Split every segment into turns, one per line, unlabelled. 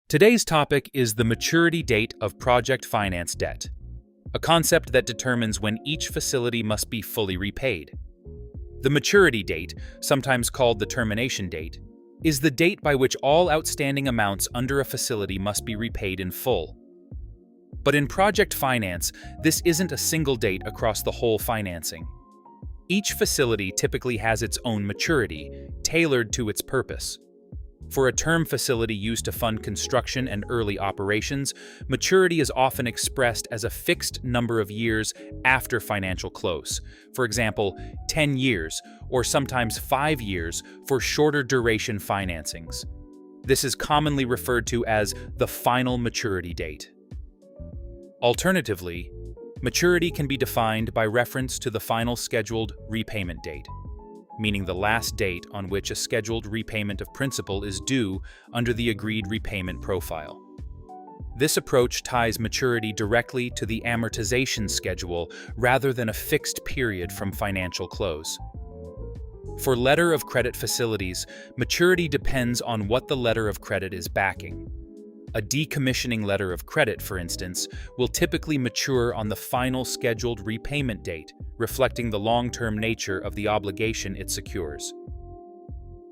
Today's topic is the maturity date of project finance debt, a concept that determines when each facility must be fully repaid. The maturity date, sometimes called the termination date, is the date by which all outstanding amounts under a facility must be repaid in full. But in project finance, this isn't a single date across the whole financing. Each facility typically has its own maturity, tailored to its purpose. For a term facility used to fund construction and early operations, maturity is often expressed as a fixed number of years after financial close. For example, 10 years, or sometimes 5 years for shorter duration financings. This is commonly referred to as the final maturity date. Alternatively, maturity can be defined by reference to the final scheduled repayment date, meaning the last date on which a scheduled repayment of principal is due under the agreed repayment profile. This approach ties maturity directly to the amortization schedule rather than a fixed period from financial close. For letter of credit facilities, maturity depends on what the letter of credit is backing. A decommissioning letter of credit, for instance, will typically mature on the final scheduled repayment date, reflecting the long-term nature of the obligation it secures.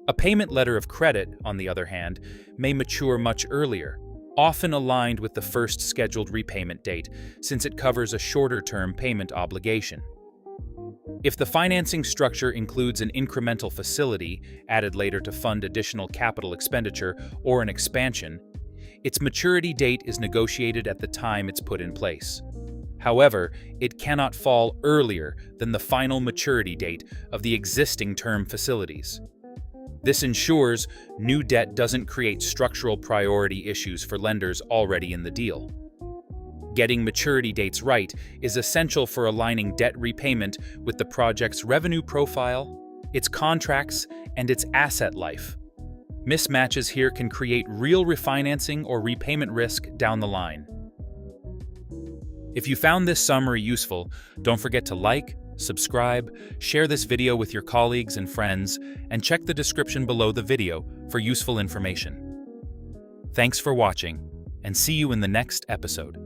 A payment letter of credit, on the other hand, may mature much earlier, often aligned with the first scheduled repayment date, since it covers a shorter-term payment obligation. If the financing structure includes an incremental facility, added later to fund additional capital expenditure or an expansion, its maturity date is negotiated at the time it's put in place. However, it cannot fall earlier than the final maturity date of the existing term facilities. This ensures new debt doesn't create structural priority issues for lenders already in the deal. Getting maturity dates right is essential for aligning debt repayment with the project's revenue profile, its contracts, and its asset life. Mismatches here can create real refinancing or repayment risk down the line. If you found this summary useful, don't forget to like, subscribe, share this video with your colleagues and friends, and check the description below the video for useful information. Thanks for watching, and see you in the next episode.